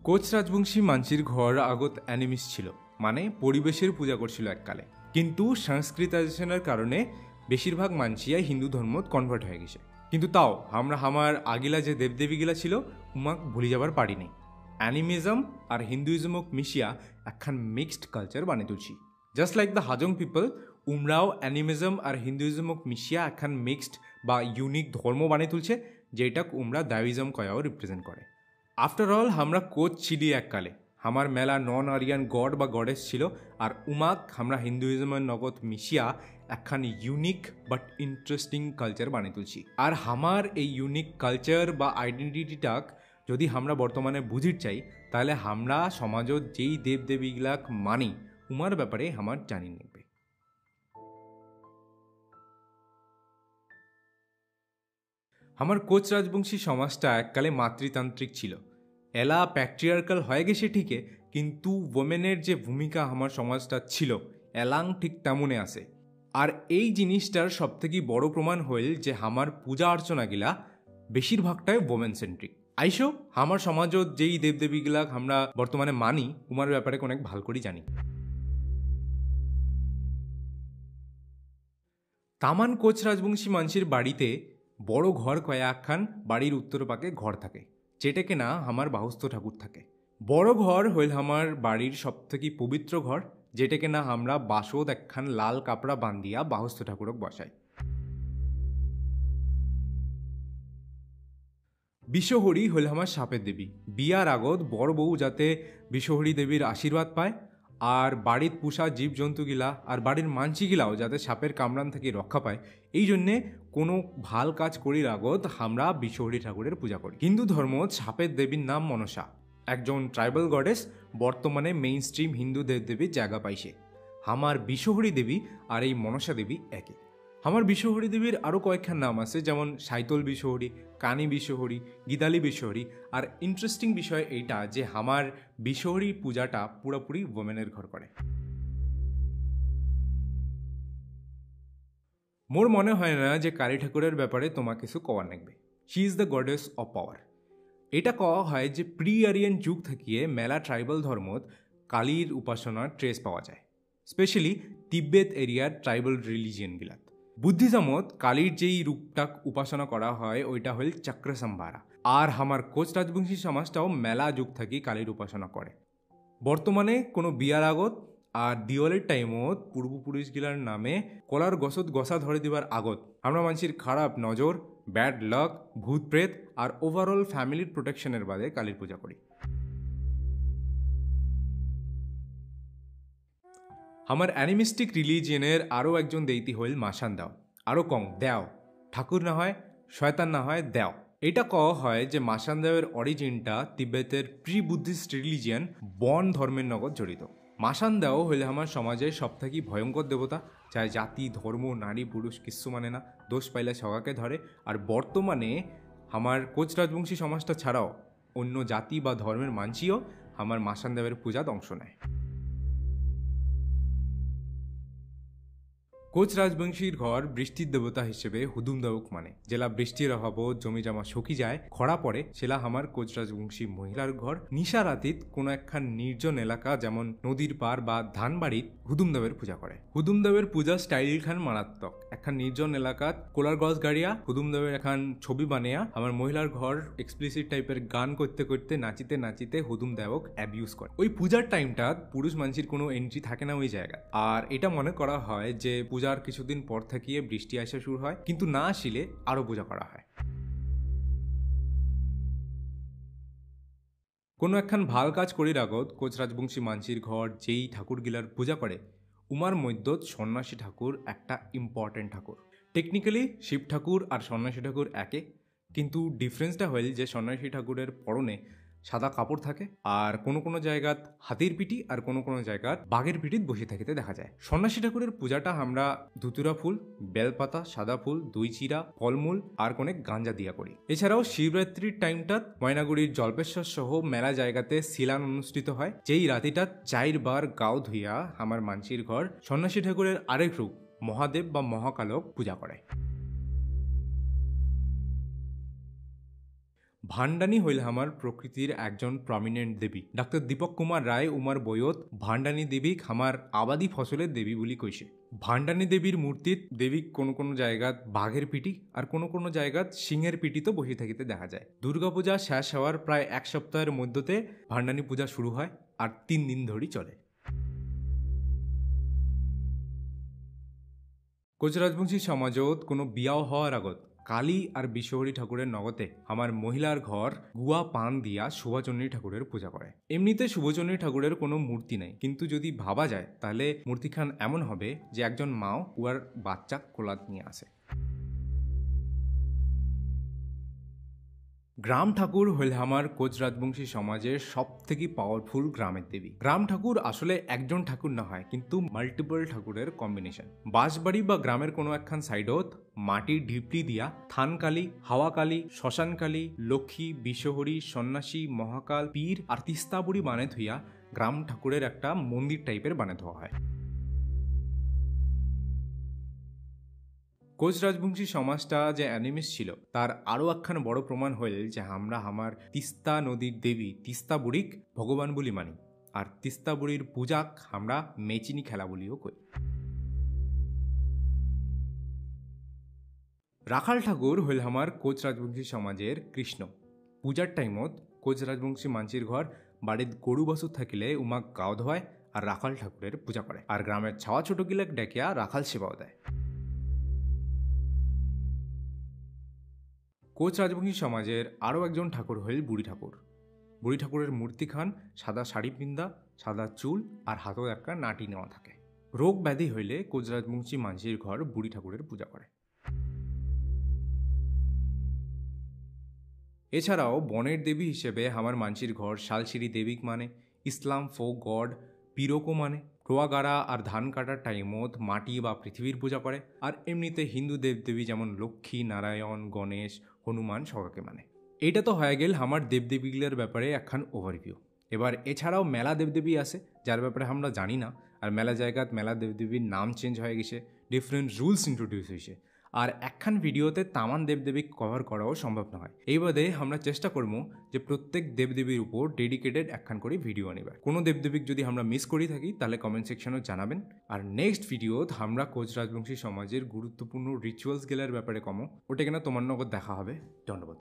Coach Rajbanshi মানসির ঘর আগত অ্যানিমিস ছিল, মানে পরিবেশের পূজা করছিল এককালে। কিন্তু সংস্কৃতাইজেশনের কারণে বেশিরভাগ মানসিয়াই হিন্দু ধর্মত কনভার্ট হয়ে গেছে। কিন্তু তাও আমরা আমার আগিলা যে দেবদেবীগুলা ছিল উমাক ভুলি যাবার পারি নাই। অ্যানিমিজম আর হিন্দুইজমক মিশিয়া একখান মিক্সড কালচার বানিয়ে তুলছি। Just like the Hajong people, উমরাও অ্যানিমিজম আর হিন্দুইজমক মিশিয়া একখান মিক্সড বা ইউনিক ধর্ম বানিয়ে তুলছে, যেটাক উমরা দাওইজম কয়াও রিপ্রেজেন্ট করে। আফটার অল আমরা কোচ ছিলি এককালে, আমার মেলা নন আরিয়ান গড বা গডেস ছিল, আর উমাক আমরা হিন্দুইজমের নগদ মিশিয়া একখান ইউনিক বাট ইন্টারেস্টিং কালচার বানিয়ে তুলছি। আর আমার এই ইউনিক কালচার বা আইডেন্টিটিটাক যদি আমরা বর্তমানে বুঝির চাই, তাহলে আমরা সমাজত যেই দেবদেবীগুলাক মানি উমার ব্যাপারে আমার জানি নেবে। আমার কোচ রাজবংশী সমাজটা এককালে মাতৃতান্ত্রিক ছিল। এলা প্যাট্রিয়ার্কাল হয়ে গেছে ঠিকে, কিন্তু ওমেনের যে ভূমিকা আমার সমাজটা ছিল এলাং ঠিক তেমনে আছে। আর এই জিনিসটার সবথেকে বড় প্রমাণ হইল যে আমার পূজা অর্চনাগুলা বেশিরভাগটাই ওমেন সেন্ট্রিক। আইসো আমার সমাজত যেই দেবদেবীগুলা আমরা বর্তমানে মানি উমার ব্যাপারে অনেক ভাল করে জানি। তামান কোচ রাজবংশী মানসির বাড়িতে বড় ঘর কয়েকখান বাড়ির উত্তর পাকে ঘর থাকে, যেটাকে না আমার বাহস্থ ঠাকুর থাকে। বড় ঘর হইল আমার বাড়ির সবথেকে পবিত্র ঘর, যেটাকে না আমরা বাসদ একখান লাল কাপড়া বান্ধিয়া বাহস্থ ঠাকুরক বসাই। বিশ্বহরি হইল আমার সাপের দেবী। বিয়ার আগত বড় বউ যাতে বিশ্বহরি দেবীর আশীর্বাদ পায়, আর বাড়ির পোষা জীবজন্তুগিলা আর বাড়ির মানসিগিলাও যাতে সাপের কামড়ান থেকে রক্ষা পায়, এই জন্যে কোনো ভাল কাজ করির আগত আমরা বিশ্বহরি ঠাকুরের পূজা করি। হিন্দু ধর্ম সাপের দেবীর নাম মনসা, একজন ট্রাইবাল গডেস, বর্তমানে মেইন স্ট্রিম হিন্দু দেবদেবীর জায়গা পাইছে। আমার বিশ্বহরি দেবী আর এই মনসা দেবী একই। আমার বিশ্বহরি দেবীর আরও কয়েকখান নাম আছে, যেমন সাইতল বিশ্বহরি, কানি বিশ্বহরি, গীতালি বিশ্বহরি। আর ইন্টারেস্টিং বিষয় এইটা যে আমার বিশ্বহরি পূজাটা পুরোপুরি ওমেনের ঘর করে। মোর মনে হয় না যে কালী ঠাকুরের ব্যাপারে তোমার কিছু কওয়ার লাগবে। She is the goddess of power. এটা কওয়া হয় যে প্রি আরিয়ান যুগ থাকিয়ে মেলা ট্রাইবাল ধর্মত কালীর উপাসনার ট্রেস পাওয়া যায়, স্পেশালি তিব্বেত এরিয়ার ট্রাইবাল রিলিজিয়নগুলাত। বুদ্ধিজমত কালীর যেই রূপটাক উপাসনা করা হয় ওইটা হইল চক্রসম্ভারা। আর আমার কোচ রাজবংশী সমাজটাও মেলা যুগ থাকি কালীর উপাসনা করে। বর্তমানে কোনো বিয়ার আগত আর দিওয়ালির টাইমত পূর্বপুরুষগিলার নামে কলার গছত গসা ধরে দিবার আগত আমরা মানুষের খারাপ নজর, ব্যাড লাক, ভূত প্রেত আর ওভারঅল ফ্যামিলির প্রোটেকশনের বাদে কালীর পূজা করি। আমার অ্যানিমিস্টিক রিলিজিয়নের আরও একজন দেইতি হইল মাসান দাও, আরও কং দেও, ঠাকুর না হয় শয়তান না হয় দেও। এটা কওয়া হয় যে মাসান দেওয়ের অরিজিনটা তিব্বেতের প্রি বুদ্ধিস্ট রিলিজিয়ন বন ধর্মের নগদ জড়িত। মাসান দেও হইলে আমার সমাজের সবথেকে ভয়ঙ্কর দেবতা, চাই জাতি ধর্ম নারী পুরুষ কিচ্ছু মানে না, দোষ পাইলে সগাকে ধরে। আর বর্তমানে আমার কোচ রাজবংশী সমাজটা ছাড়াও অন্য জাতি বা ধর্মের মানসিও আমার মাসান দেবের পূজাত অংশ নেয়। কোচ রাজবংশীর ঘর বৃষ্টির দেবতা হিসেবে হুদুম দেবক মানে, জেলা বৃষ্টির অভাবত জমি জমা শুকি যায়, খরা পড়ে, সেলা আমার কোচ রাজবংশী মহিলার ঘর। নিশা রাতিত কোনো একখান নির্জন এলাকা যেমন নদীর পার বা ধানবাড়িত হুদুম দেবের পূজা করে। হুদুম দেবের পূজা স্টাইল খান মারাত্মক। একখান নির্জন এলাকাত কোলার গছ গাড়িয়া হুদুম দেবের একখান ছবি বানিয়া আমার মহিলার ঘর এক্সপ্লিসিট টাইপের গান করতে করতে নাচিতে নাচিতে হুদুম দেবক অ্যাবিউজ করে। ওই পূজার টাইমটা পুরুষ মানুষের কোনো এন্ট্রি থাকে না ওই জায়গায়। আর এটা মনে করা হয় যে পূজার কিছুদিন পর থেকে বৃষ্টি আসা শুরু হয়, কিন্তু না আসিলে আরো পূজা করা হয়। কোনো একখান ভাল কাজ করির আগত কোচ রাজবংশী মানসির ঘর যেই ঠাকুরগিলার পূজা করে উমার মধ্যত সন্ন্যাসী ঠাকুর একটা ইম্পর্টেন্ট ঠাকুর। টেকনিক্যালি শিব ঠাকুর আর সন্ন্যাসী ঠাকুর একে, কিন্তু ডিফারেন্সটা হইল যে সন্ন্যাসী ঠাকুরের পরনে সাদা কাপড় থাকে, আর কোনো কোনো জায়গাত হাতির পিঠি আর কোনো কোনো জায়গাত বাঘের পিঠিত বসে থাকিতে দেখা যায়। সন্ন্যাসী ঠাকুরের পূজাটা আমরা ধুতুরা ফুল, বেলপাতা, সাদা ফুল, দই চিরা, ফলমূল আর কোনে গাঞ্জা দিয়া করি। এছাড়াও শিবরাত্রির টাইমটাত ময়নাগুড়ির জল্পেশ্বর সহ মেলা জায়গাতে সিলান অনুষ্ঠিত হয়, যেই রাতিটা 4 বার গাও ধুইয়া আমার মানসির ঘর সন্ন্যাসী ঠাকুরের আরেক রূপ মহাদেব বা মহাকালক পূজা করে। ভান্ডানী হইল আমার প্রকৃতির একজন প্রমিনেন্ট দেবী। ডাক্তার দীপক কুমার রায় উমার বইয়ত ভান্ডানী দেবীক আমার আবাদি ফসলের দেবী বলি কইছে। ভান্ডানী দেবীর মূর্তিত দেবীক কোনো কোনো জায়গাত বাঘের পিটি আর কোনো কোনো জায়গাত সিংহের পিটি তো বসে থাকিতে দেখা যায়। দুর্গাপূজা শেষ হওয়ার প্রায় এক সপ্তাহের মধ্যতে ভান্ডানী পূজা শুরু হয় আর 3 দিন ধরে চলে। কোচ রাজবংশী সমাজত কোনো বিয়াও হওয়ার আগত কালী আর বিশ্বহরী ঠাকুরের নগতে আমার মহিলার ঘর গুয়া পান দিয়া শুভচন্ডী ঠাকুরের পূজা করে। এমনিতে শুভচন্ডী ঠাকুরের কোনো মূর্তি নাই, কিন্তু যদি ভাবা যায় তাহলে মূর্তিখান এমন হবে যে একজন মাও উয়ার বাচ্চা কোলাত নিয়ে আসে। গ্রাম ঠাকুর হইল আমার কোচ রাজবংশী সমাজের সব থেকে পাওয়ারফুল গ্রামের দেবী। গ্রাম ঠাকুর আসলে একজন ঠাকুর না হয়, কিন্তু মাল্টিপল ঠাকুরের কম্বিনেশন। বাঁশবাড়ি বা গ্রামের কোনো একখান সাইডত মাটির ঢিপলি দিয়া থানকালী, হাওয়াকালী, শ্মশানকালী, লক্ষ্মী, বিশ্বহরী, সন্ন্যাসী, মহাকাল, পীর আর তিস্তাবুড়ি বানে থইয়া গ্রাম ঠাকুরের একটা মন্দির টাইপের বানে ধোয়া হয়। কোচ রাজবংশী সমাজটা যে অ্যানিমিস ছিল তার আরও একখান বড় প্রমাণ হইল যে আমরা আমার তিস্তা নদীর দেবী তিস্তা বুড়িক ভগবান বলি মানি, আর তিস্তা বুড়ির পূজাক আমরা মেচিনি খেলা বলিও কই। রাখাল ঠাকুর হইল আমার কোচ রাজবংশী সমাজের কৃষ্ণ। পূজার টাইমত কোচ রাজবংশী মানসির ঘর বাড়ির গরু বাছুর থাকিলে উমাক গাও ধোয় আর রাখাল ঠাকুরের পূজা করে, আর গ্রামের ছাওয়া ছোট গিলাক ডেকিয়া রাখাল সেবাও দেয়। কোচ রাজবংশী সমাজের আরও একজন ঠাকুর হইল বুড়ি ঠাকুর। বুড়ি ঠাকুরের মূর্তি খান সাদা শাড়ি পিন্দা, সাদা চুল আর হাতও একটা নাটি নেওয়া থাকে। রোগ ব্যাধি হইলে কোচ রাজবংশী মানসির ঘর বুড়ি ঠাকুরের পূজা করে। এছাড়াও বনের দেবী হিসেবে আমার মানসির ঘর শালশিরি দেবীক মানে, ইসলাম ফোক গড পিরোকো মানে, রোয়াগাড়া আর ধান কাটার টাইমত মাটি বা পৃথিবীর পূজা করে, আর এমনিতে হিন্দু দেবদেবী যেমন লক্ষ্মী, নারায়ণ, গণেশ, হনুমান সবাইকে মানে। এইটা তো হয়ে গেল আমার দেবদেবীগুলোর ব্যাপারে একখান ওভারভিউ। এবার এছাড়াও মেলা দেবদেবী আছে যার ব্যাপারে আমরা জানি না, আর মেলা জায়গাত মেলা দেবদেবীর নাম চেঞ্জ হয়ে গেছে, ডিফারেন্ট রুলস ইন্ট্রোডিউস হয়েছে, আর একখান ভিডিওতে তামান দেবদেবী কভার করাও সম্ভব নয়। এই বাদে আমরা চেষ্টা করবো যে প্রত্যেক দেবদেবীর উপর ডেডিকেটেড একখান করে ভিডিও আনিবার। কোনো দেবদেবীক যদি আমরা মিস করি থাকি তাহলে কমেন্ট সেকশনও জানাবেন। আর নেক্সট ভিডিওত আমরা কোচ রাজবংশী সমাজের গুরুত্বপূর্ণ রিচুয়ালস গেলার ব্যাপারে কমো, ওটা কেন তোমার নগদ দেখা হবে। ধন্যবাদ।